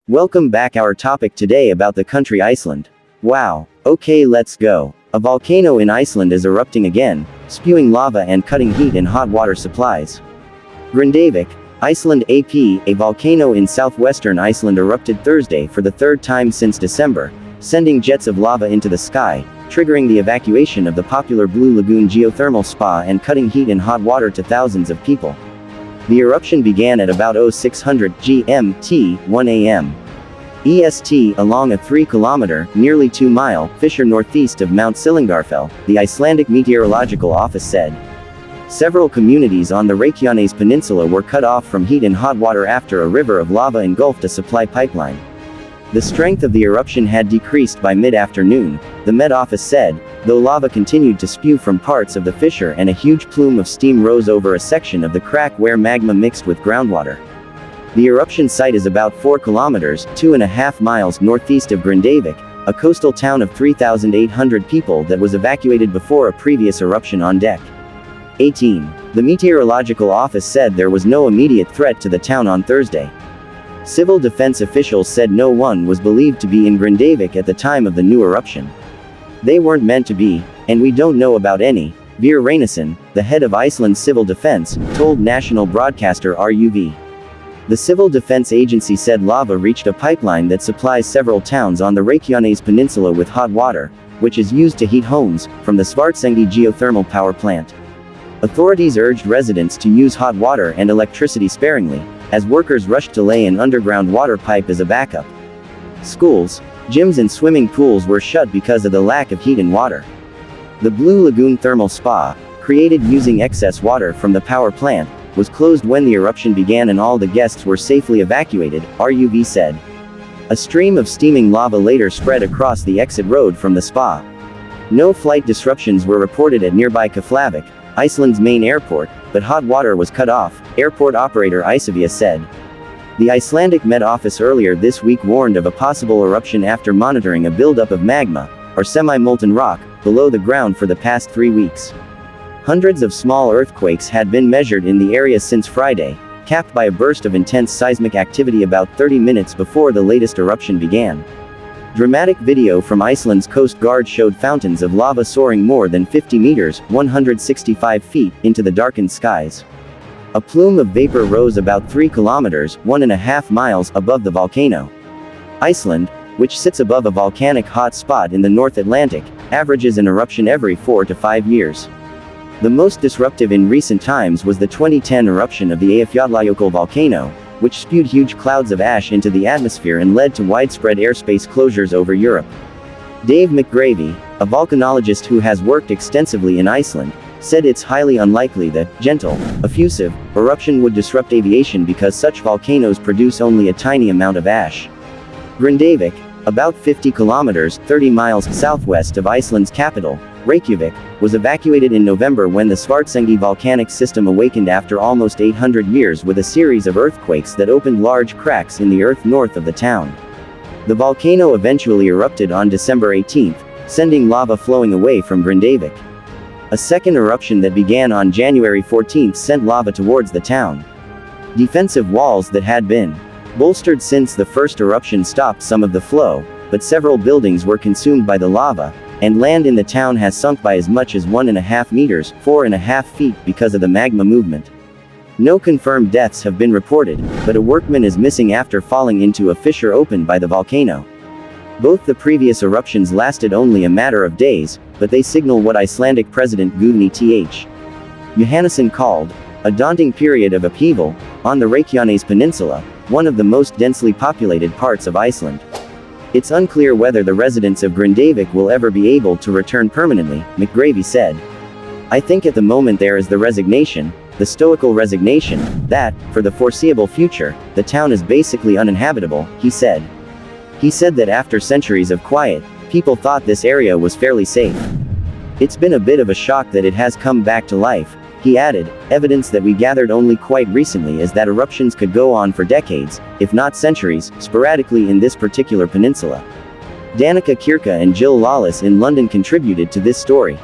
Welcome back. Our topic today about the country Iceland. Wow. Okay, let's go. A volcano in Iceland is erupting again, spewing lava and cutting heat in hot water supplies. Grindavik, Iceland AP, a volcano in southwestern Iceland erupted Thursday for the third time since December, sending jets of lava into the sky, triggering the evacuation of the popular Blue Lagoon geothermal spa and cutting heat in hot water to thousands of people. The eruption began at about 0600 GMT, 1 a.m. EST along a 3-kilometer, nearly 2-mile, fissure northeast of Mount Sillingarfell, the Icelandic Meteorological Office said. Several communities on the Reykjanes Peninsula were cut off from heat and hot water after a river of lava engulfed a supply pipeline. The strength of the eruption had decreased by mid-afternoon, the Met Office said, though lava continued to spew from parts of the fissure and a huge plume of steam rose over a section of the crack where magma mixed with groundwater. The eruption site is about 4 kilometers, 2.5 miles northeast of Grindavik, a coastal town of 3,800 people that was evacuated before a previous eruption on deck 18. The Meteorological Office said there was no immediate threat to the town on Thursday. Civil defense officials said no one was believed to be in Grindavik at the time of the new eruption. They weren't meant to be, and we don't know about any, Veer Reynisson, the head of Iceland's civil defense, told national broadcaster RUV. The Civil Defense Agency said lava reached a pipeline that supplies several towns on the Reykjanes Peninsula with hot water, which is used to heat homes, from the Svartsengi geothermal power plant. Authorities urged residents to use hot water and electricity sparingly, as workers rushed to lay an underground water pipe as a backup. Schools, gyms and swimming pools were shut because of the lack of heat and water. The Blue Lagoon thermal spa, created using excess water from the power plant, was closed when the eruption began and all the guests were safely evacuated, RUV said. A stream of steaming lava later spread across the exit road from the spa. No flight disruptions were reported at nearby Keflavik, Iceland's main airport, but hot water was cut off, airport operator Isavia said. The Icelandic Met Office earlier this week warned of a possible eruption after monitoring a buildup of magma, or semi-molten rock, below the ground for the past 3 weeks. Hundreds of small earthquakes had been measured in the area since Friday, capped by a burst of intense seismic activity about 30 minutes before the latest eruption began. Dramatic video from Iceland's Coast Guard showed fountains of lava soaring more than 50 meters, 165 feet, into the darkened skies. A plume of vapor rose about 3 kilometers, 1.5 miles, above the volcano. Iceland, which sits above a volcanic hot spot in the North Atlantic, averages an eruption every 4 to 5 years. The most disruptive in recent times was the 2010 eruption of the Eyjafjallajökull volcano, which spewed huge clouds of ash into the atmosphere and led to widespread airspace closures over Europe. Dave McGravy, a volcanologist who has worked extensively in Iceland, said it's highly unlikely that gentle, effusive eruption would disrupt aviation because such volcanoes produce only a tiny amount of ash. Grindavik, about 50 kilometers, 30 miles southwest of Iceland's capital, Reykjavik, was evacuated in November when the Svartsengi volcanic system awakened after almost 800 years with a series of earthquakes that opened large cracks in the earth north of the town. The volcano eventually erupted on December 18, sending lava flowing away from Grindavik. A second eruption that began on January 14 sent lava towards the town. Defensive walls that had been bolstered since the first eruption stopped some of the flow, but several buildings were consumed by the lava, and land in the town has sunk by as much as 1.5 meters, 4.5 feet, because of the magma movement. No confirmed deaths have been reported, but a workman is missing after falling into a fissure opened by the volcano. Both the previous eruptions lasted only a matter of days, but they signal what Icelandic President Guðni Th. Jóhannesson called a daunting period of upheaval on the Reykjanes Peninsula, one of the most densely populated parts of Iceland. It's unclear whether the residents of Grindavik will ever be able to return permanently, McGravy said. I think at the moment there is the resignation, the stoical resignation, that, for the foreseeable future, the town is basically uninhabitable, he said. He said that after centuries of quiet, people thought this area was fairly safe. It's been a bit of a shock that it has come back to life, he added. Evidence that we gathered only quite recently is that eruptions could go on for decades, if not centuries, sporadically in this particular peninsula. Danica Kirka and Jill Lawless in London contributed to this story.